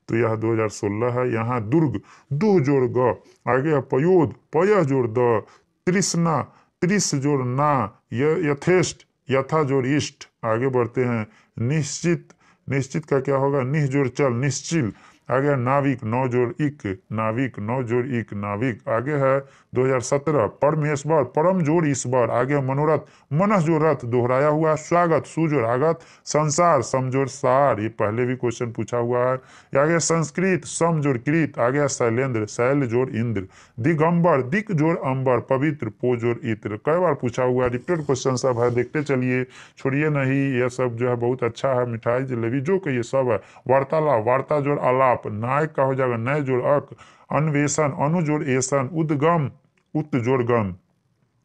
तो यह 2016 है। यहाँ दुर्ग, दुह जोड़ ग। आगे है पयोध, पय जोड़ द। तृष्णा, त्रिस जोड़ ना। यथेष्ट, यथा जोड़ इष्ट। आगे बढ़ते हैं निश्चित, निश्चित का क्या होगा, निह जोड़ चल, निश्चिल। आगे नाविक, नौ जोड़ इक, नाविक, नौ जोड़ इक, नाविक। आगे है 2017 परमेश्वर, परम जोड़ ईश्वर। आगे है मनोरथ, मनः जोड़ रथ दोहराया हुआ। स्वागत, सुजोड़ आगत। संसार, समजोड़ सार, ये पहले भी क्वेश्चन पूछा हुआ है। आगे संस्कृत, सम जोड़ कृत। आगे है शैलेंद्र, शैल जोड़ इंद्र। दिगंबर, दिक जोड़ अंबर। पवित्र, पो जोड़ इत्र। कई बार पूछा हुआ, रिपीटेड क्वेश्चन सब है, देखते चलिए, छोड़िए नहीं। यह सब जो है बहुत अच्छा है। मिठाई जलेबी जो कहिए सब है। वार्तालाप, वार्ता जोड़ आलाप। नायक का हो जाएगा नय जोड़ अक। अन्वेषण, अनु जोड़ एसन। उद्गम, उत जोड़ गम,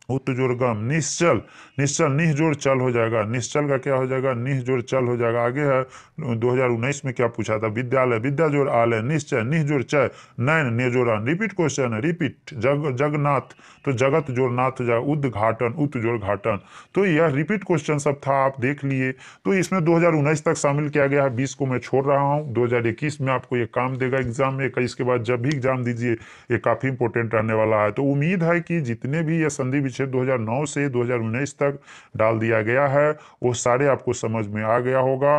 उत जोड़ गम। निश्चल, निश्चल निह जोड़ चल हो जाएगा। निश्चल का क्या हो जाएगा, निह जोड़ चल हो जाएगा। आगे है 2019 में क्या पूछा था, विद्यालय, विद्या जोड़ आलय। निश्चय, निह जोड़ चय। नयन, ने जोड़ा। रिपीट क्वेश्चन है, रिपीट। जगन्नाथ, तो जगत जोड़ नाथ हो जाएगा। उद्घाटन, उत जोड़ घाटन। तो यह रिपीट क्वेश्चन सब था, आप देख लिए। तो इसमें 2019 तक शामिल किया गया है, 20 को मैं छोड़ रहा हूँ। 2021 में आपको ये काम देगा एग्जाम में। 21 के बाद जब भी एग्जाम दीजिए ये काफी इंपॉर्टेंट रहने वाला है। तो उम्मीद है कि जितने भी ये संधि विच्छेद 2009 से 2019 तक डाल दिया गया है वो सारे आपको समझ में आ गया होगा।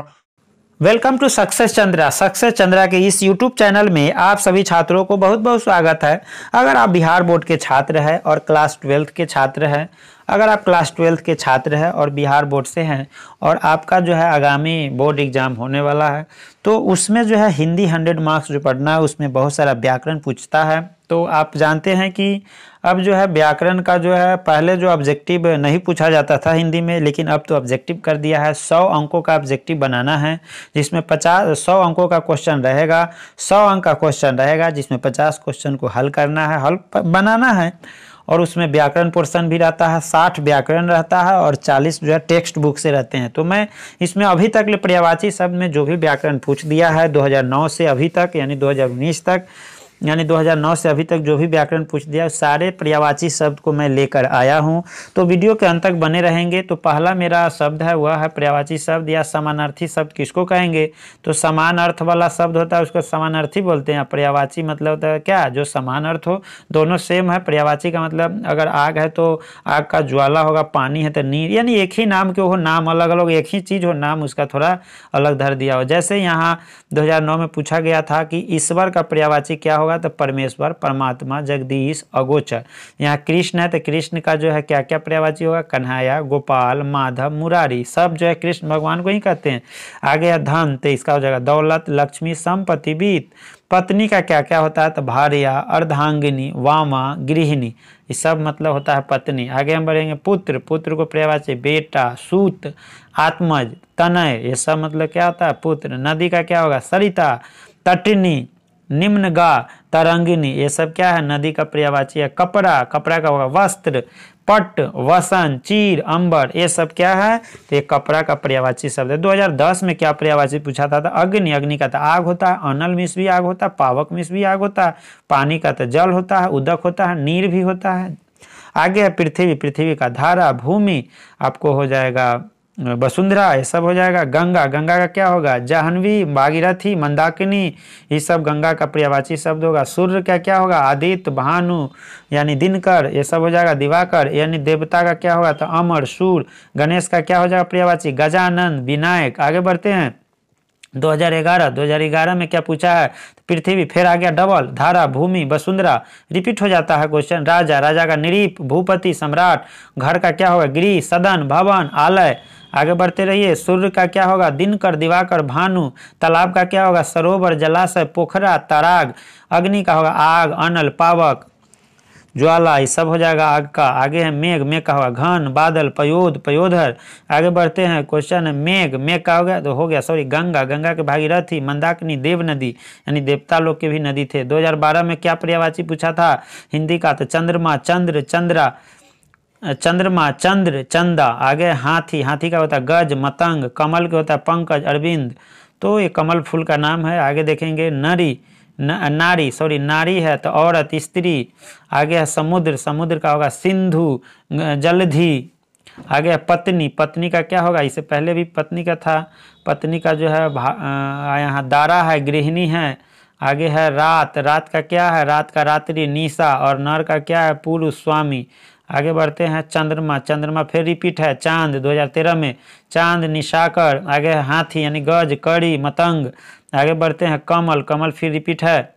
Welcome to success Chandra. Success Chandra के इस यूट्यूब चैनल में आप सभी छात्रों को बहुत बहुत स्वागत है। अगर आप बिहार बोर्ड के छात्र हैं और क्लास 12 के छात्र हैं, अगर आप क्लास 12 के छात्र हैं और बिहार बोर्ड से हैं और आपका जो है आगामी बोर्ड एग्जाम होने वाला है, तो उसमें जो है हिंदी 100 मार्क्स जो पढ़ना है उसमें बहुत सारा व्याकरण पूछता है। तो आप जानते हैं कि अब जो है व्याकरण का जो है पहले जो ऑब्जेक्टिव नहीं पूछा जाता था हिंदी में, लेकिन अब तो ऑब्जेक्टिव कर दिया है। 100 अंकों का ऑब्जेक्टिव बनाना है जिसमें 100 अंकों का क्वेश्चन रहेगा। 100 अंक का क्वेश्चन रहेगा जिसमें 50 क्वेश्चन को हल करना है, हल बनाना है। और उसमें व्याकरण पोर्शन भी रहता है, 60 व्याकरण रहता है और 40 जो है टेक्स्ट बुक से रहते हैं। तो मैं इसमें अभी तक पर्यायवाची शब्द में जो भी व्याकरण पूछ दिया है 2009 से अभी तक यानी 2019 तक, यानी 2009 से अभी तक जो भी व्याकरण पूछ दिया सारे पर्यायवाची शब्द को मैं लेकर आया हूं। तो वीडियो के अंत तक बने रहेंगे। तो पहला मेरा शब्द है वह है पर्यायवाची शब्द या समानार्थी शब्द किसको कहेंगे, तो समान अर्थ वाला शब्द होता है उसको समानार्थी बोलते हैं। पर्यायवाची मतलब होता है क्या, जो समान अर्थ हो, दोनों सेम है। पर्यायवाची का मतलब अगर आग है तो आग का ज्वाला होगा, पानी है तो नीर, यानी एक ही नाम के हो, नाम अलग अलग, एक ही चीज हो, नाम उसका थोड़ा अलग धर दिया हो। जैसे यहाँ 2009 में पूछा गया था कि ईश्वर का पर्यायवाची क्या हो, होगा तो परमेश्वर, परमात्मा, जगदीश, अगोचर। यहाँ कृष्ण है तो कृष्ण का जो है क्या क्या पर्यायवाची होगा, कन्हैया, गोपाल, माधव, मुरारी, सब जो है कृष्ण भगवान को ही कहते हैं। आगे है धन तो इसका हो जाएगा दौलत, लक्ष्मी, संपत्ति, वित्त। पत्नी का क्या क्या होता है तो भार्या, अर्धांगिनी, वामा, गृहिणी, ये सब मतलब होता है पत्नी। आगे हम बढ़ेंगे पुत्र, पुत्र को पर्यायवाची बेटा, सूत, आत्मज, तनय, ये सब मतलब क्या होता है पुत्र। नदी का क्या होगा सरिता, तटिनी, निम्नगा, तरंगिनी, ये सब क्या है नदी का पर्यायवाची है। कपड़ा, कपड़ा का होगा वस्त्र, पट, वसन, चीर, अंबर, ये सब क्या है तो ये कपड़ा का पर्यायवाची शब्द है। 2010 में क्या पर्यायवाची पूछा था अग्नि, अग्नि का तो आग होता है, अनल मिस भी आग होता है, पावक मिस भी आग होता है, पानी का तो जल होता है, उदक होता है, नीर भी होता है। आगे है पृथ्वी, पृथ्वी का धारा, भूमि आपको हो जाएगा वसुंधरा, ये सब हो जाएगा। गंगा, गंगा का क्या होगा जाह्नवी, भागीरथी, मंदाकिनी, ये सब गंगा का पर्यायवाची शब्द होगा। सूर्य का क्या होगा आदित्य, भानु यानी दिनकर, ये सब हो जाएगा दिवाकर, यानी देवता का क्या होगा तो अमर, सूर। गणेश का क्या हो जाएगा पर्यायवाची गजानन, विनायक। आगे बढ़ते हैं 2011 में क्या पूछा है पृथ्वी, फिर आ गया डबल, धारा, भूमि, वसुंधरा, रिपीट हो जाता है क्वेश्चन। राजा, राजा का निरीप, भूपति, सम्राट। घर का क्या होगा गृह, सदन, भवन, आलय। आगे बढ़ते रहिए। सूर्य का क्या होगा दिनकर, दिवाकर, भानु। तालाब का क्या होगा सरोवर, जलाशय, पोखरा, तराग। अग्नि का होगा आग, अनल, पावक, ज्वाला, ये सब हो जाएगा आग का। आगे है मेघ, मेघ का होगा घन, बादल, पयोद, पयोधर। आगे बढ़ते हैं क्वेश्चन है मेघ, मेघ का हो गया तो हो गया सॉरी गंगा, गंगा के भागीरथी, मंदाकिनी, देव नदी यानी देवता लोग के भी नदी थे। 2012 में क्या पर्यायवाची पूछा था हिंदी का तो चंद्रमा, चंद्र, चंद्रा, चंद्रमा, चंद्र, चंदा। आगे हाथी, हाथी का होता है गज, मतंग। कमल के होता है पंकज, अरविंद, तो ये कमल फूल का नाम है। आगे देखेंगे नरी, नारी सॉरी नारी है तो औरत, स्त्री। आगे है समुद्र, समुद्र का होगा सिंधु, जलधि। आगे है पत्नी, पत्नी का क्या होगा इससे पहले भी पत्नी का था, पत्नी का जो है यहाँ दारा है, गृहिणी है। आगे है रात, रात का क्या है रात का रात्रि, निशा। और नर का क्या है पुरुष, स्वामी। आगे बढ़ते हैं चंद्रमा, चंद्रमा फिर रिपीट है चांद 2013 में, चांद, निशाकर। आगे है हाथी यानी गज, कड़ी, मतंग। आगे बढ़ते हैं कमल, कमल फिर रिपीट है,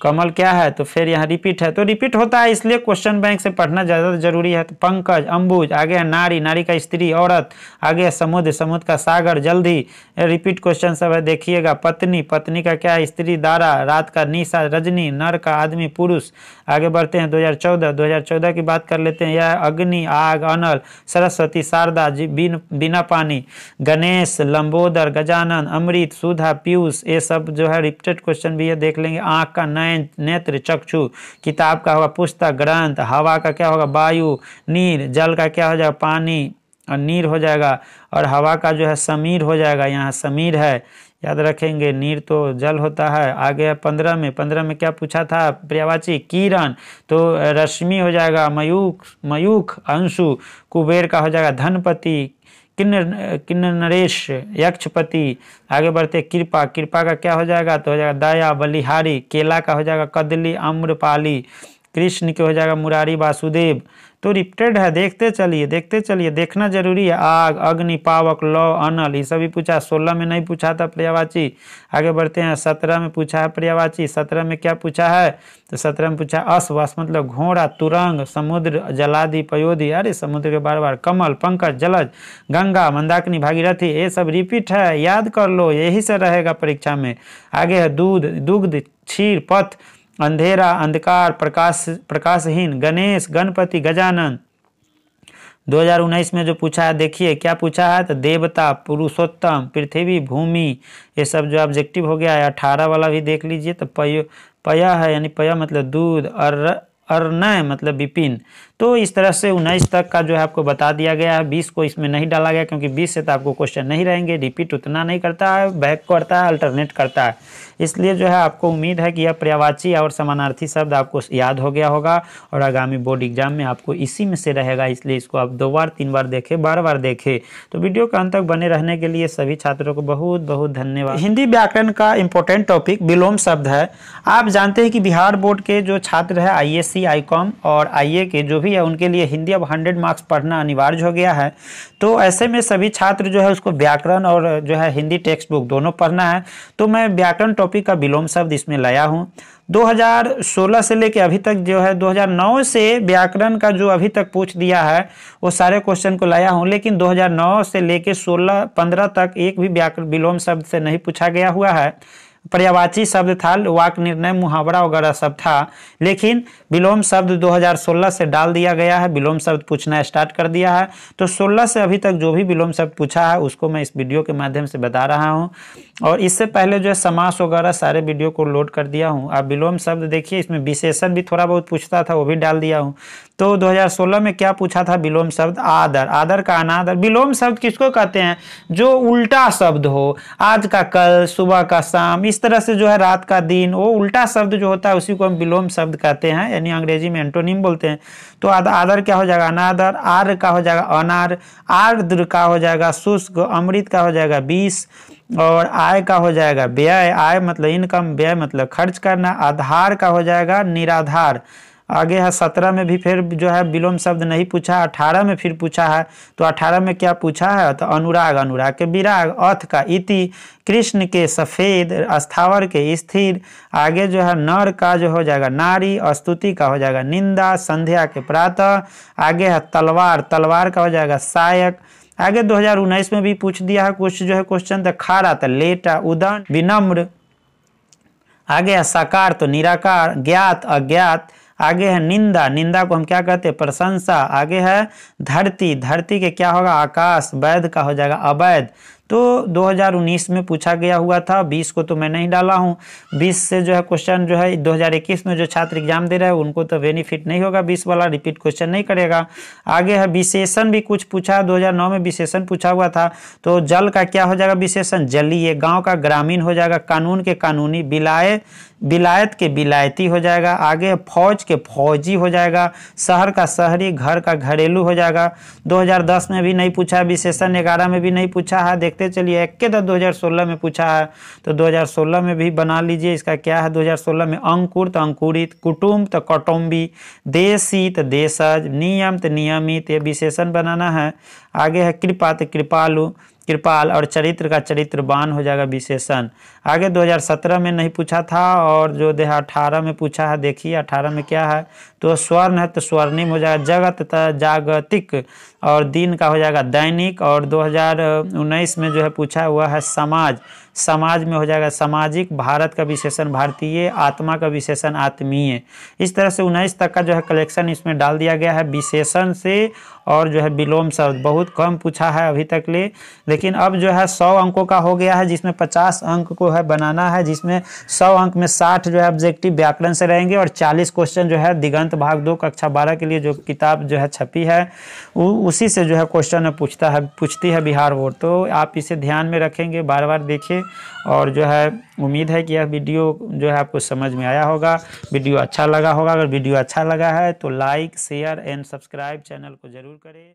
कमल क्या है तो फिर यहाँ रिपीट है, तो रिपीट होता है इसलिए क्वेश्चन बैंक से पढ़ना ज़्यादा जरूरी है। तो पंकज, अंबुज। आगे है नारी, नारी का स्त्री, औरत। आगे है समुद्र, समुद्र का सागर, जल्दी। रिपीट क्वेश्चन सब है देखिएगा। पत्नी, पत्नी का क्या है स्त्री, दारा। रात का निशा, रजनी। नर का आदमी, पुरुष। आगे बढ़ते हैं 2014 की बात कर लेते हैं। यह अग्नि, आग, अनल। सरस्वती, शारदा, बिना पानी। गणेश, लंबोदर, गजानन, अमृत, सुधा, पीयूष। ये सब जो है रिपीटेड क्वेश्चन भी है देख लेंगे। आँख का नयन, नेत्र, चक्षु। किताब का होगा पुस्तक, ग्रंथ। हवा का क्या होगा वायु, नीर। जल का क्या हो जाएगा पानी और नीर हो जाएगा। और हवा का जो है समीर हो जाएगा, यहाँ समीर है याद रखेंगे, नीर तो जल होता है। आगे है 15 में क्या पूछा था पर्यायवाची किरण, तो रश्मि हो जाएगा मयूख, मयूख, अंशु। कुबेर का हो जाएगा धनपति, किन्नर नरेश, यक्षपति। आगे बढ़ते कृपा, कृपा का क्या हो जाएगा तो हो जाएगा दया, बलिहारी। केला का हो जाएगा कदली, आम्रपाली। कृष्ण के हो जाएगा मुरारी, वासुदेव। तो रिपीटेड है, देखते चलिए, देखना जरूरी है। आग, अग्नि, पावक, लौ, अनल, ये सभी पूछा। 16 में नहीं पूछा था पर्यायवाची। आगे बढ़ते हैं 17 में पूछा है पर्यायवाची। 17 में क्या पूछा है तो 17 में पूछा अश्व, अश्व मतलब घोड़ा, तुरंग, समुद्र, जलादि, पयोधि। अरे समुद्र के बार बार। कमल, पंकज, जलज, गंगा, मंदाकिनी, भागीरथी। ये सब रिपीट है, याद कर लो, यही से रहेगा परीक्षा में। आगे है दूध, दुग्ध, क्षीर, पथ। अंधेरा, अंधकार, प्रकाश, प्रकाशहीन। गणेश, गणपति, गजानन। 2019 में जो पूछा है देखिए क्या पूछा है तो देवता, पुरुषोत्तम, पृथ्वी, भूमि। ये सब जो ऑब्जेक्टिव हो गया है। 18 वाला भी देख लीजिए तो पया है यानी पया मतलब दूध, अर्नय मतलब विपिन। तो इस तरह से 19 तक का जो है आपको बता दिया गया है। 20 को इसमें नहीं डाला गया क्योंकि 20 से तो आपको क्वेश्चन नहीं रहेंगे, रिपीट उतना नहीं करता है, बैक करता है, अल्टरनेट करता है। इसलिए जो है आपको उम्मीद है कि यह पर्यायवाची और समानार्थी शब्द आपको याद हो गया होगा और आगामी बोर्ड एग्जाम में आपको इसी में से रहेगा। इसलिए इसको आप 2 बार 3 बार देखें, बार बार देखें। तो वीडियो के अंत तक बने रहने के लिए सभी छात्रों को बहुत बहुत धन्यवाद। हिंदी व्याकरण का इंपॉर्टेंट टॉपिक विलोम शब्द है। आप जानते हैं कि बिहार बोर्ड के जो छात्र है IAS आईएससी आईकॉम और आईए के जो भी है उनके लिए हिंदी अब 100 मार्क्स पढ़ना अनिवार्य हो गया है। तो ऐसे में सभी छात्र जो है उसको व्याकरण और जो है हिंदी टेक्स्ट बुक दोनों पढ़ना है। तो मैं व्याकरण टॉपिक का विलोम शब्द इसमें लाया हूँ। 2016 से लेके अभी तक जो है 2009 से व्याकरण का जो अभी तक पूछ दिया है वो सारे क्वेश्चन को लाया हूँ, लेकिन 2009 से लेके 16-15 तक एक भी व्याकरण विलोम शब्द से नहीं पूछा गया हुआ है। पर्यायवाची शब्द था, वाक्य निर्णय मुहावरा वगैरह सब था, लेकिन विलोम शब्द 2016 से डाल दिया गया है, विलोम शब्द पूछना स्टार्ट कर दिया है। तो 16 से अभी तक जो भी विलोम शब्द पूछा है उसको मैं इस वीडियो के माध्यम से बता रहा हूं, और इससे पहले जो है समास वगैरह सारे वीडियो को लोड कर दिया हूं। आप विलोम शब्द देखिए, इसमें विशेषण भी थोड़ा बहुत पूछता था, वो भी डाल दिया हूं। तो 2016 में क्या पूछा था विलोम शब्द? आदर, आदर का अनादर। विलोम शब्द किसको कहते हैं? जो उल्टा शब्द हो, आज का कल, सुबह का शाम, इस तरह से जो है रात का दिन, वो उल्टा शब्द जो होता है उसी को हम विलोम शब्द कहते हैं, यानी अंग्रेजी में एंटोनिम बोलते हैं। तो आदर क्या हो जाएगा? अनादर। आर्य का हो जाएगा अनार। आर्द्र का हो जाएगा शुष्क। अमृत का हो जाएगा विष। और आय का हो जाएगा व्यय। आय मतलब इनकम, व्यय मतलब खर्च करना। आधार का हो जाएगा निराधार। आगे है 17 में भी फिर जो है विलोम शब्द नहीं पूछा, 18 में फिर पूछा है। तो 18 में क्या पूछा है? तो अनुराग, अनुराग के विराग। अथ का इति। कृष्ण के सफेद। स्थावर के स्थिर। आगे जो है नर का जो हो जाएगा नारी। स्तुति का हो जाएगा निंदा। संध्या के प्रातः। आगे है तलवार, तलवार का हो जाएगा सहायक। आगे 2019 में भी पूछ दिया है कुछ जो है क्वेश्चन, तो खारा तो लेटा। उदन विनम्र। आगे है साकार तो निराकार। ज्ञात अज्ञात। आगे है निंदा, निंदा को हम क्या कहते हैं? प्रशंसा। आगे है धरती, धरती के क्या होगा? आकाश। वैध का हो जाएगा अवैध। तो 2019 में पूछा गया हुआ था, 20 को तो मैं नहीं डाला हूँ। 20 से जो है क्वेश्चन जो है 2021 में जो छात्र एग्जाम दे रहे हैं उनको तो बेनिफिट नहीं होगा, 20 वाला रिपीट क्वेश्चन नहीं करेगा। आगे है विशेषण भी कुछ पूछा, 2009 में विशेषण पूछा हुआ था। तो जल का क्या हो जाएगा विशेषण? जलीय। गाँव का ग्रामीण हो जाएगा। कानून के कानूनी। विलायत के विलायती हो जाएगा। आगे फौज के फौजी हो जाएगा। शहर का शहरी। घर का घरेलू हो जाएगा। 2010 में भी नहीं पूछा है विशेषण, 11 में भी नहीं पूछा है। देखते चलिए, एक के 2016 में पूछा है, तो 2016 में भी बना लीजिए। इसका क्या है? 2016 में अंकुर तो अंकुरित। कुटुंब तो कौटुंबी। देशी तो देशज। नियम तो नियमित, ये विशेषण बनाना है। आगे है कृपा तो कृपालु, कृपाल। और चरित्र का चरित्रवान हो जाएगा विशेषण। आगे 2017 में नहीं पूछा था, और जो 18 में पूछा है, देखिए 18 में क्या है? तो स्वर्ण है तो स्वर्णिम हो जाएगा। जगत तो जागतिक। और दिन का हो जाएगा दैनिक। और 2019 में जो है पूछा हुआ है समाज, समाज में हो जाएगा सामाजिक। भारत का विशेषण भारतीय। आत्मा का विशेषण आत्मीय। इस तरह से 19 तक का जो है कलेक्शन इसमें डाल दिया गया है विशेषण से। और जो है विलोम शब्द बहुत कम पूछा है अभी तक लेकिन अब जो है 100 अंकों का हो गया है, जिसमें 50 अंक को है बनाना है, जिसमें 100 अंक में 60 जो है ऑब्जेक्टिव व्याकरण से रहेंगे, और 40 क्वेश्चन जो है दिगंत भाग 2 कक्षा 12 के लिए जो किताब जो है छपी है उसी से जो है क्वेश्चन पूछती है बिहार बोर्ड। तो आप इसे ध्यान में रखेंगे, बार बार देखिए। और जो है उम्मीद है कि यह वीडियो जो है आपको समझ में आया होगा, वीडियो अच्छा लगा होगा। अगर वीडियो अच्छा लगा है तो like, share and subscribe channel को जरूर करें।